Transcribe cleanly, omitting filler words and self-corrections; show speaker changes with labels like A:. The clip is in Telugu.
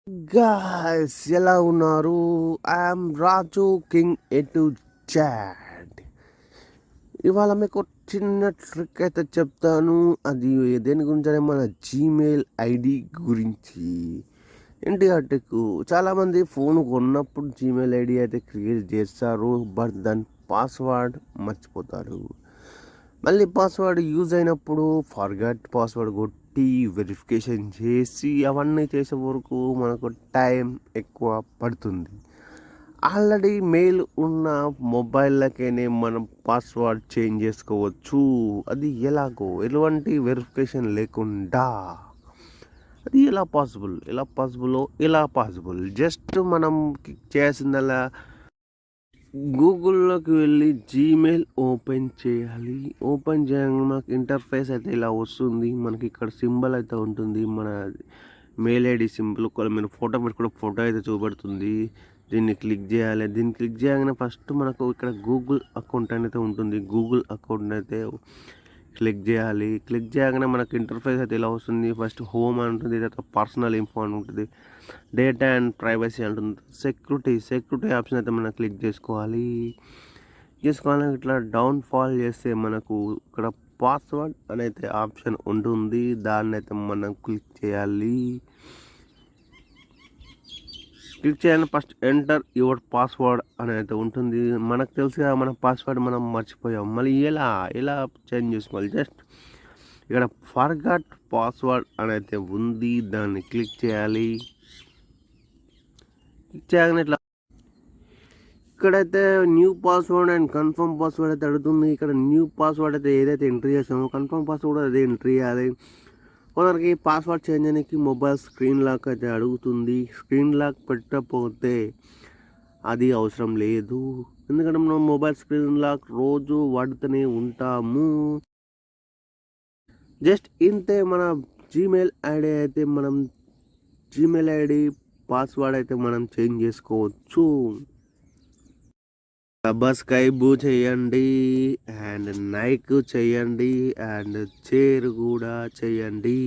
A: గాయ్స్ ఎలా ఉన్నారు? ఐఎమ్ రాజు కింగ్ ఎటు చాట్. ఇవాళ మీకు చిన్న ట్రిక్ అయితే చెప్తాను. అది దేని గురించి అంటే మన జీమెయిల్ ఐడి గురించి. ఏంటి ఆ ట్రిక్? చాలామంది ఫోన్ కొన్నప్పుడు జీమెయిల్ ఐడి అయితే క్రియేట్ చేస్తారు, బట్ దాని పాస్వర్డ్ మర్చిపోతారు. మళ్ళీ పాస్వర్డ్ యూజ్ అయినప్పుడు ఫర్గట్ పాస్వర్డ్ కొట్టి వెరిఫికేషన్ చేసి అవన్నీ చేసే వరకు మనకు టైం ఎక్కువ పడుతుంది. ఆల్రెడీ మెయిల్ ఉన్న మొబైల్లకైనా మనం పాస్వర్డ్ చేంజ్ చేసుకోవచ్చు. అది ఎలాగో ఎటువంటి వెరిఫికేషన్ లేకుండా. అది ఎలా పాసిబుల్ జస్ట్ మనం చేయాల్సిందల్లా గూగుల్లోకి వెళ్ళి జీమెయిల్ ఓపెన్ చేయాలి. ఓపెన్ చేయగానే మనకు ఇంటర్ఫేస్ అయితే ఇలా వస్తుంది. మనకి ఇక్కడ సింబల్ అయితే ఉంటుంది, మన మెయిల్ ఐడి సింబల్. ఒకవేళ మీరు ఫోటో పెట్టుకుంటే ఫోటో అయితే చూపెడుతుంది. దీన్ని క్లిక్ చేయాలి. దీన్ని క్లిక్ చేయగానే ఫస్ట్ మనకు ఇక్కడ గూగుల్ అకౌంట్ అనేది ఉంటుంది. గూగుల్ అకౌంట్ అయితే క్లిక్ చేయాలి. క్లిక్ చేయగానే మనకు ఇంటర్ఫేస్ అయితే ఇలా వస్తుంది. ఫస్ట్ హోమ్ అని ఉంటుంది, తర్వాత పర్సనల్ ఇన్ఫో అని ఉంటుంది, డేటా అండ్ ప్రైవసీ అంటుంది, సెక్యూరిటీ ఆప్షన్ అయితే మనం క్లిక్ చేసుకోవాలి. ఇట్లా డౌన్ ఫాల్ చేస్తే మనకు ఇక్కడ పాస్వర్డ్ అనేది ఆప్షన్ ఉంటుంది. దాన్ని అయితే మనం క్లిక్ చేయాలి. క్లిక్ చేయాలని ఫస్ట్ ఎంటర్ యువర్ పాస్వర్డ్ అని అయితే ఉంటుంది. మనకు తెలుసు కదా మన పాస్వర్డ్ మనం మర్చిపోయాం. మళ్ళీ ఎలా చేంజ్ చేసుకోవాలి? జస్ట్ ఇక్కడ ఫర్గాట్ పాస్వర్డ్ అని అయితే ఉంది, దాన్ని క్లిక్ చేయాలి. క్లిక్ చేయగానే ఇట్లా ఇక్కడైతే new password and confirm password అయితే అడుగుతుంది. ఇక్కడ న్యూ పాస్వర్డ్ అయితే ఏదైతే ఎంట్రీ చేసామో కన్ఫర్మ్ పాస్వర్డ్ అదే ఎంట్రీ చేయాలి. కొందరికి పాస్వర్డ్ చేంజ్ చేయడానికి మొబైల్ స్క్రీన్ లాక్ అయితే అడుగుతుంది. స్క్రీన్ లాక్ పెట్టకపోతే అది అవసరం లేదు, ఎందుకంటే మనం మొబైల్ స్క్రీన్ లాక్ రోజు వాడుతూనే ఉంటాము. జస్ట్ ఇంతే. మన జీమెయిల్ ఐడి పాస్వర్డ్ అయితే మనం చేంజ్ చేసుకోవచ్చు. సబ్స్క్రైబ్ చేయండి అండ్ లైక్ చేయండి అండ్ షేర్ కూడా చేయండి.